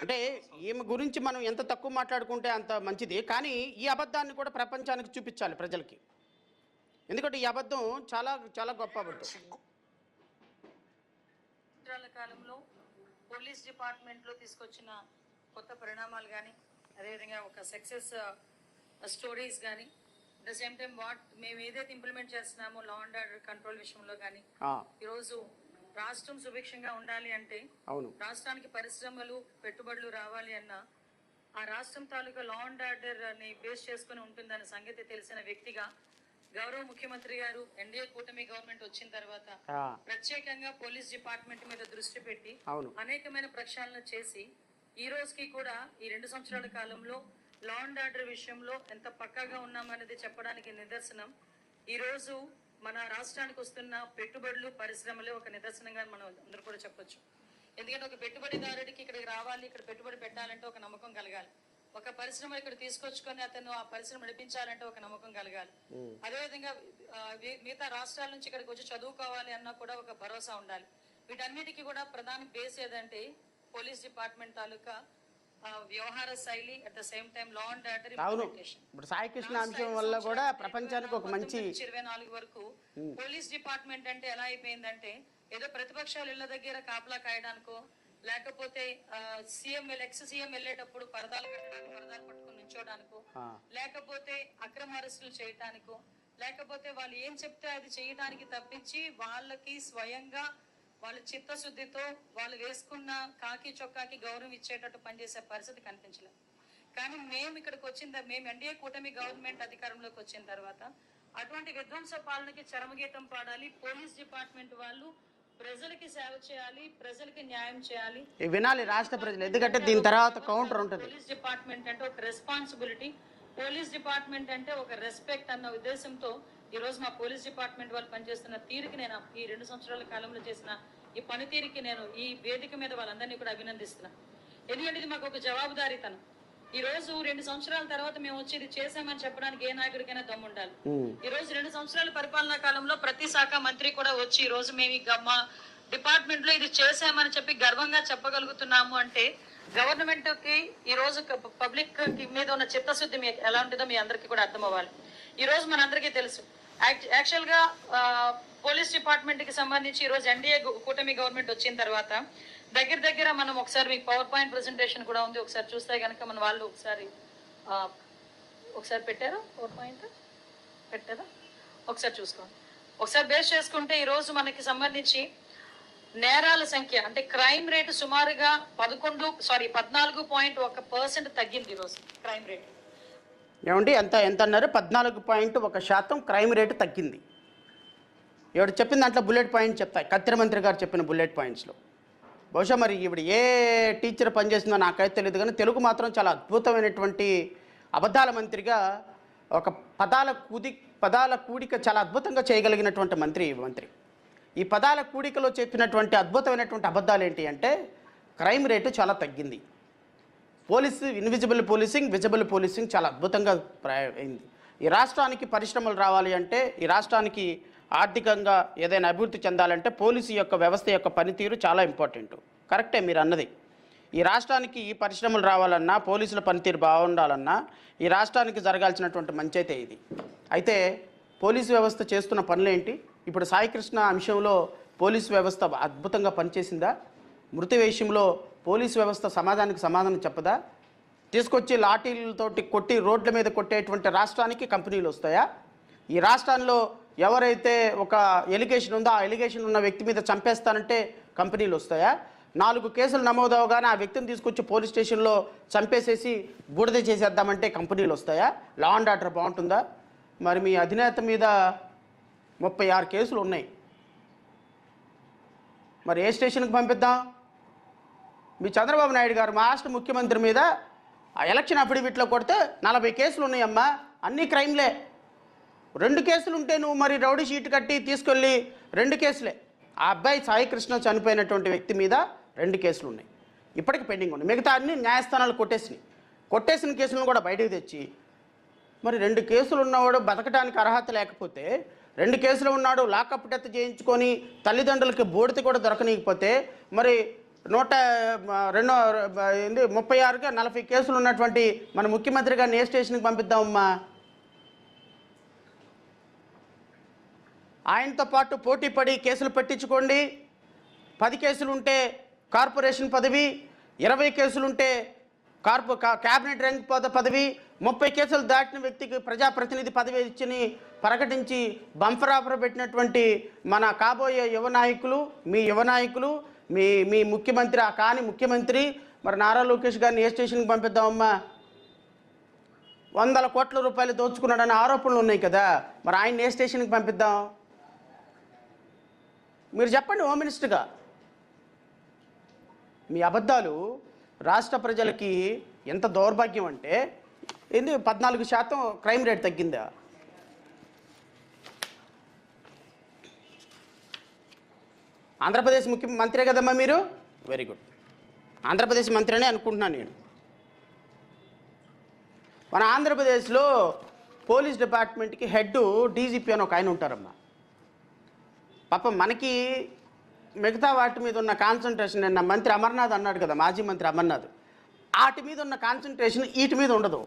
అంటే ఈమె గురించి మనం ఎంత తక్కువ మాట్లాడుకుంటే అంత మంచిది. కానీ ఈ అబద్ధాన్ని కూడా ప్రపంచానికి చూపించాలి ప్రజలకి. ఎందుకంటే ఈ అబద్ధం చాలా చాలా గొప్ప అబద్ధం. కాలంలో పోలీస్ డిపార్ట్మెంట్లో తీసుకొచ్చిన కొత్త పరిణామాలు కానీ, అదేవిధంగా ఒక సక్సెస్ స్టోరీస్ కానీ, అట్ ద సేమ్ టైం మేము ఏదైతే ఇంప్లిమెంట్ చేస్తున్నామో లా అండ్ ఆర్డర్ కంట్రోల్ విషయంలో కానీ, ఈరోజు రాష్ట్రం సుభిక్షంగా ఉండాలి అంటే, రాష్ట్రానికి పరిశ్రమలు పెట్టుబడులు రావాలి అన్నా ఆ రాష్ట్రం తాలూకా లా అండ్ ఆర్డర్ ని బేస్ చేసుకుని ఉంటుందన్న సంగతి తెలిసిన వ్యక్తిగా గౌరవ ముఖ్యమంత్రి గారు ఎన్డీఏ కూటమి గవర్నమెంట్ వచ్చిన తర్వాత ప్రత్యేకంగా పోలీస్ డిపార్ట్మెంట్ మీద దృష్టి పెట్టి అనేకమైన ప్రక్షాళన చేసి ఈ రోజుకి కూడా ఈ 2 సంవత్సరాల కాలంలో లా అండ్ ఆర్డర్ విషయంలో ఎంత పక్కాగా ఉన్నామనేది చెప్పడానికి నిదర్శనం ఈ రోజు మన రాష్ట్రానికి వస్తున్న పెట్టుబడులు పరిశ్రమలే ఒక నిదర్శనంగా మనం అందరూ కూడా చెప్పొచ్చు. ఎందుకంటే ఒక పెట్టుబడిదారుడికి ఇక్కడికి రావాలి, ఇక్కడ పెట్టుబడి పెట్టాలంటే ఒక నమ్మకం కలగాలి. ఒక పరిశ్రమ ఇక్కడ తీసుకొచ్చుకొని అతను ఆ పరిశ్రమ నడిపించాలంటే ఒక నమ్మకం కలగాలి. అదేవిధంగా మిగతా రాష్ట్రాల నుంచి ఇక్కడికి వచ్చి చదువుకోవాలి అన్నా కూడా ఒక భరోసా ఉండాలి. వీటన్నిటికీ కూడా ప్రధాన బేస్ ఏదంటే పోలీస్ డిపార్ట్మెంట్ తాలూకా వ్యవహార శైలి, at the same time law and order implementation. ఇప్పుడు సాయి కృష్ణ అంశం వల్ల కూడా ప్రపంచానికి ఒక మంచి 24 వరకు పోలీస్ డిపార్ట్మెంట్ అంటే ఎలా అయిపోయిందంటే ఏదో ప్రతిపక్షాలు ఇళ్ల దగ్గర కాపలా కాయడానికో, లేకపోతే ఎక్స్ సీఎం వెళ్ళేటప్పుడు పరదాలు పట్టుకుని నుంచోడానికో, లేకపోతే అక్రమ అరెస్టులు చేయటానికో, లేకపోతే వాళ్ళు ఏం చెప్తే అది చేయడానికి తప్పించి వాళ్ళకి స్వయంగా వాళ్ళ చిత్తశుద్ధితో వాళ్ళు వేసుకున్న కాకి చొక్కాకి గౌరవం ఇచ్చేటట్టు పనిచేసే పరిస్థితి కనిపించలేదు. కానీ మేము ఎన్డీఏ కూటమి గవర్నమెంట్ అధికారంలోకి వచ్చిన తర్వాత అటువంటి విధ్వంస పాలనకి చరమగీతం పాడాలి. పోలీస్ డిపార్ట్మెంట్ వాళ్ళు ప్రజలకి సేవ చేయాలి, ప్రజలకి న్యాయం చేయాలి, వినాలి రాష్ట్ర ప్రజలు. ఎందుకంటే దీని తర్వాత కౌంటర్ ఉంటుంది. పోలీస్ డిపార్ట్మెంట్ అంటే ఒక రెస్పాన్సిబిలిటీ, పోలీస్ డిపార్ట్మెంట్ అంటే ఒక రెస్పెక్ట్ అన్న ఉద్దేశంతో ఈ రోజు మా పోలీస్ డిపార్ట్మెంట్ వాళ్ళు పనిచేస్తున్న తీరుకి నేను ఈ 2 సంవత్సరాల కాలంలో చేసిన ఈ పనితీరుకి నేను ఈ వేదిక మీద వాళ్ళందరినీ కూడా అభినందిస్తున్నా. ఎందుకంటే ఇది మాకు ఒక జవాబుదారీతనం. ఈ రోజు 2 సంవత్సరాల తర్వాత మేము వచ్చి ఇది చేసామని చెప్పడానికి ఏ నాయకుడికైనా దమ్ము ఉండాలి. ఈ రోజు 2 సంవత్సరాల పరిపాలనా కాలంలో ప్రతి శాఖ మంత్రి కూడా వచ్చి ఈ రోజు మేము మా డిపార్ట్మెంట్ లో ఇది చేసామని చెప్పి గర్వంగా చెప్పగలుగుతున్నాము అంటే గవర్నమెంట్ కి ఈ రోజు పబ్లిక్ మీద ఉన్న చిత్తశుద్ధి మీకు ఎలా ఉంటుందో మీ అందరికీ కూడా అర్థం అవ్వాలి. ఈ రోజు మనందరికీ తెలుసు, యాక్చువల్ గా పోలీస్ డిపార్ట్మెంట్ కి సంబంధించి ఈ రోజు ఎన్డీఏ కూటమి గవర్నమెంట్ వచ్చిన తర్వాత దగ్గర మనం ఒకసారి మీకు పవర్ పాయింట్ ప్రెజెంటేషన్ కూడా ఉంది, ఒకసారి చూస్తే కనుక మన వాళ్ళు ఒకసారి పెట్టారా? పవర్ పాయింట్ పెట్టారా? ఒకసారి చూసుకోండి. ఒకసారి బేస్ చేసుకుంటే ఈ రోజు మనకి సంబంధించి నేరాల సంఖ్య అంటే క్రైమ్ రేటు సుమారుగా 14.1% తగ్గింది. ఈరోజు క్రైమ్ రేటు ఏమండి ఎంత అన్నారు? 14.1% క్రైమ్ రేటు తగ్గింది. ఎవరు చెప్పిన దాంట్లో బుల్లెట్ పాయింట్ చెప్తాయి, కత్తిర మంత్రి గారు చెప్పిన బుల్లెట్ పాయింట్స్లో. బహుశా మరి ఇప్పుడు ఏ టీచర్ పనిచేస్తుందో నాకైతే తెలియదు, కానీ తెలుగు మాత్రం చాలా అద్భుతమైనటువంటి అబద్ధాల మంత్రిగా ఒక పదాల కూడిక చాలా అద్భుతంగా చేయగలిగినటువంటి మంత్రి. ఈ పదాల కూడికలో చెప్పినటువంటి అద్భుతమైనటువంటి అబద్ధాలు ఏంటి అంటే క్రైమ్ రేటు చాలా తగ్గింది, ఇన్విజిబుల్ పోలీసింగ్, విజిబుల్ పోలీసింగ్ చాలా అద్భుతంగా అయింది. ఈ రాష్ట్రానికి పరిశ్రమలు రావాలి అంటే, ఈ రాష్ట్రానికి ఆర్థికంగా ఏదైనా అభివృద్ధి చెందాలంటే పోలీసు యొక్క వ్యవస్థ యొక్క పనితీరు చాలా ఇంపార్టెంట్. కరెక్టే మీరు అన్నది. ఈ రాష్ట్రానికి ఈ పరిశ్రమలు రావాలన్నా, పోలీసుల పనితీరు బాగుండాలన్నా ఈ రాష్ట్రానికి జరగాల్సినటువంటి మంచి అయితే ఇది. అయితే పోలీసు వ్యవస్థ చేస్తున్న పనులేంటి? ఇప్పుడు సాయి కృష్ణ అంశంలో పోలీసు వ్యవస్థ అద్భుతంగా పనిచేసిందా? మృతి విషయంలో పోలీసు వ్యవస్థ సమాధానం చెప్పదా? తీసుకొచ్చి లాఠీలతోటి కొట్టి రోడ్ల మీద కొట్టేటువంటి రాష్ట్రానికి కంపెనీలు వస్తాయా? ఈ రాష్ట్రంలో ఎవరైతే ఒక ఎలిగేషన్ ఉందో ఆ ఎలిగేషన్ ఉన్న వ్యక్తి మీద చంపేస్తానంటే కంపెనీలు వస్తాయా? 4 కేసులు నమోదవగానే ఆ వ్యక్తిని తీసుకొచ్చి పోలీస్ స్టేషన్లో చంపేసేసి బూడిద చేసేద్దామంటే కంపెనీలు వస్తాయా? లా అండ్ ఆర్డర్ బాగుంటుందా? మరి మీ అధినేత మీద 36 కేసులు ఉన్నాయి, మరి ఏ స్టేషన్కి పంపిద్దాం? మీ చంద్రబాబు నాయుడు గారు మా రాష్ట్ర ముఖ్యమంత్రి మీద ఆ ఎలక్షన్ అఫిడవిట్లో కొడితే 40 కేసులు ఉన్నాయమ్మా, అన్నీ క్రైమ్లే. 2 కేసులు ఉంటే నువ్వు మరి రౌడీ షీట్ కట్టి తీసుకెళ్ళి 2 కేసులే. ఆ అబ్బాయి సాయి కృష్ణ చనిపోయినటువంటి వ్యక్తి మీద 2 కేసులు ఉన్నాయి, ఇప్పటికి పెండింగ్ ఉన్నాయి. మిగతా అన్ని న్యాయస్థానాలు కొట్టేసిన కేసులను కూడా బయటకు తెచ్చి మరి 2 కేసులు ఉన్నవాడు బతకడానికి అర్హత లేకపోతే, 2 కేసులు ఉన్నాడు లాకప్ డెత్ చేయించుకొని తల్లిదండ్రులకి బోడితే కూడా దొరకనీయకపోతే, మరి 36గా 40 కేసులు ఉన్నటువంటి మన ముఖ్యమంత్రి గారిని ఏ స్టేషన్కి పంపిద్దామమ్మా? ఆయనతో పాటు పోటీ పడి కేసులు పెట్టించుకోండి. 10 కేసులు ఉంటే కార్పొరేషన్ పదవి, 20 కేసులుంటే క్యాబినెట్ ర్యాంక్ పదవి, 30 కేసులు దాటిన వ్యక్తికి ప్రజాప్రతినిధి పదవి ఇచ్చి ప్రకటించి బంపర్ ఆఫర్ పెట్టినటువంటి మన కాబోయే యువ నాయకులు, మీ ముఖ్యమంత్రి, ఆ కాని ముఖ్యమంత్రి మరి నారా లోకేష్ గారిని ఏ స్టేషన్కి పంపిద్దామమ్మా? 100 కోట్ల రూపాయలు దోచుకున్నాడనే ఆరోపణలు ఉన్నాయి కదా, మరి ఆయన ఏ స్టేషన్కి పంపిద్దాం? మీరు చెప్పండి హోమ్ మినిస్టర్గా. మీ అబద్ధాలు రాష్ట్ర ప్రజలకి ఎంత దౌర్భాగ్యం అంటే 14% క్రైమ్ రేట్ తగ్గిందా? ఆంధ్రప్రదేశ్ ముఖ్యమంత్రే కదమ్మా మీరు? వెరీ గుడ్, ఆంధ్రప్రదేశ్ మంత్రి అనే అనుకుంటున్నాను నేను. మన ఆంధ్రప్రదేశ్లో పోలీస్ డిపార్ట్మెంట్కి హెడ్ డీజీపీ అని ఒక ఆయన ఉంటారమ్మా. పాపం మనకి మిగతా వాటి మీద ఉన్న కాన్సన్ట్రేషన్, నిన్న మంత్రి అమర్నాథ్ అన్నాడు కదా, మాజీ మంత్రి అమర్నాథ్, వాటి మీద ఉన్న కాన్సన్ట్రేషన్ వీటి మీద ఉండదు.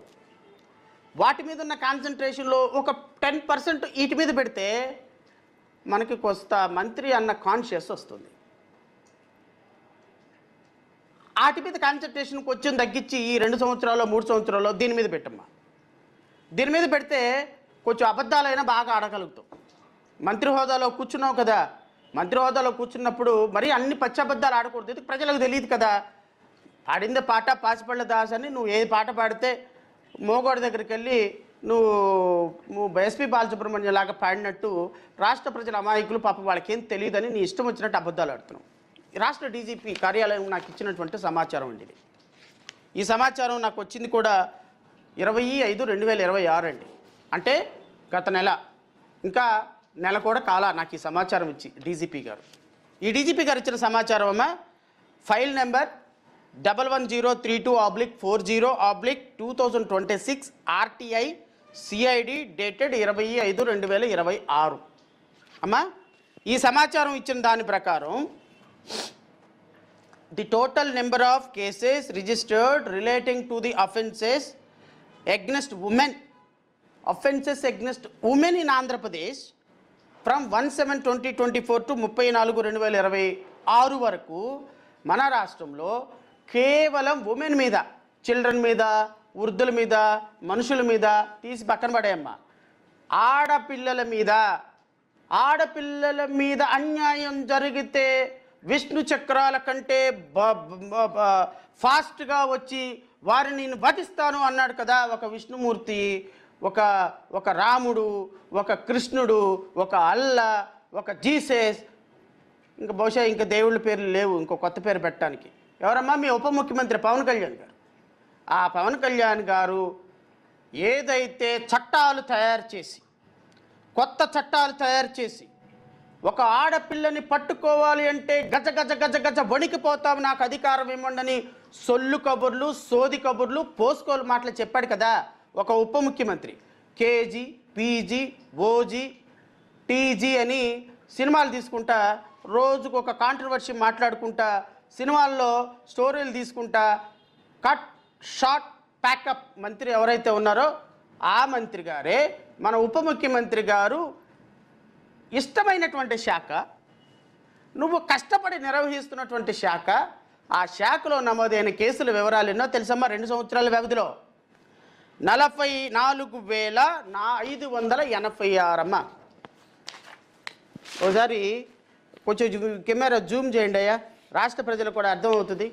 వాటి మీద ఉన్న కాన్సన్ట్రేషన్లో ఒక 10% వీటి మీద పెడితే మనకి కొస్త మంత్రి అన్న కాన్షియస్ వస్తుంది. వాటి మీద కాన్సన్ట్రేషన్ కొంచెం తగ్గించి ఈ 2 సంవత్సరాలు 3 సంవత్సరాలు దీని మీద పెట్టమ్మా. దీని మీద పెడితే కొంచెం అబద్ధాలైనా బాగా ఆడగలుగుతాం. మంత్రి హోదాలో కూర్చున్నావు కదా, మంత్రి హోదాలో కూర్చున్నప్పుడు మరి అన్ని పచ్చబద్ధాలు ఆడకూడదు. ఇది ప్రజలకు తెలియదు కదా. పాడిందే పాట పాసిపళ్ళ దాస్ అని నువ్వు ఏ పాట పాడితే మోగోడి దగ్గరికి వెళ్ళి నువ్వు ఎస్పీ బాలసుబ్రహ్మణ్యం లాగా పాడినట్టు రాష్ట్ర ప్రజల అమాయకులు పాపం వాళ్ళకేం తెలియదని నీ ఇష్టం వచ్చినట్టు అబద్ధాలు ఆడుతున్నావు. రాష్ట్ర డీజీపీ కార్యాలయం నాకు ఇచ్చినటువంటి సమాచారం అండి ఇది. ఈ సమాచారం నాకు వచ్చింది కూడా 25/5/2026 అండి. అంటే గత నెల, ఇంకా నెల కూడా కాలా నాకు ఈ సమాచారం ఇచ్చి డీజీపీ గారు. ఈ డీజీపీ గారు ఇచ్చిన సమాచారం అమ్మ file number 11030/40/2026 RTI CID dated 25/5/2026. అమ్మా ఈ సమాచారం ఇచ్చిన దాని ప్రకారం the total number of cases registered relating to the offenses against women in Andhra Pradesh from 1/7/2024 to 34/2026 వరకు మన రాష్ట్రంలో కేవలం ఉమెన్ మీద, చిల్డ్రన్ మీద, వృద్ధుల మీద, మనుషుల మీద తీసి పక్కన పడేయమ్మా, ఆడపిల్లల మీద అన్యాయం జరిగితే విష్ణు చక్రాల కంటే ఫాస్ట్గా వచ్చి వారిని నేను వధిస్తాను అన్నాడు కదా ఒక విష్ణుమూర్తి, ఒక రాముడు, ఒక కృష్ణుడు, ఒక అల్లా, ఒక జీసస్, ఇంకా బహుశా ఇంకా దేవుళ్ళ పేర్లు లేవు ఇంకో కొత్త పేరు పెట్టడానికి. ఎవరమ్మా? మీ ఉప ముఖ్యమంత్రి పవన్ కళ్యాణ్ గారు. ఆ పవన్ కళ్యాణ్ గారు ఏదైతే చట్టాలు తయారు చేసి, కొత్త చట్టాలు తయారు చేసి ఒక ఆడపిల్లని పట్టుకోవాలి అంటే గజ గజ గజ గజ వణికిపోతాం, నాకు అధికారం ఇవ్వండి, సొల్లు కబుర్లు, సోది కబుర్లు, పోసుకోలు మాటలు చెప్పాడు కదా ఒక ఉప ముఖ్యమంత్రి. కేజీ, పీజీ, ఓజీ, టీజీ అని సినిమాలు తీసుకుంటా, రోజుకు ఒక కాంట్రవర్సీ మాట్లాడుకుంటా, సినిమాల్లో స్టోరీలు తీసుకుంటా, కట్ షార్ట్ ప్యాకప్ మంత్రి ఎవరైతే ఉన్నారో ఆ మంత్రి గారే మన ఉప ముఖ్యమంత్రి గారు ఇష్టమైనటువంటి శాఖ, నువ్వు కష్టపడి నిర్వహిస్తున్నటువంటి శాఖ, ఆ శాఖలో నమోదైన కేసుల వివరాలు ఎన్నో తెలుసమ్మా? 2 సంవత్సరాల వ్యవధిలో 44,586 అమ్మా. ఒకసారి కొంచెం కెమెరా జూమ్ చేయండి అయ్యా, రాష్ట్ర ప్రజలకు కూడా అర్థమవుతుంది.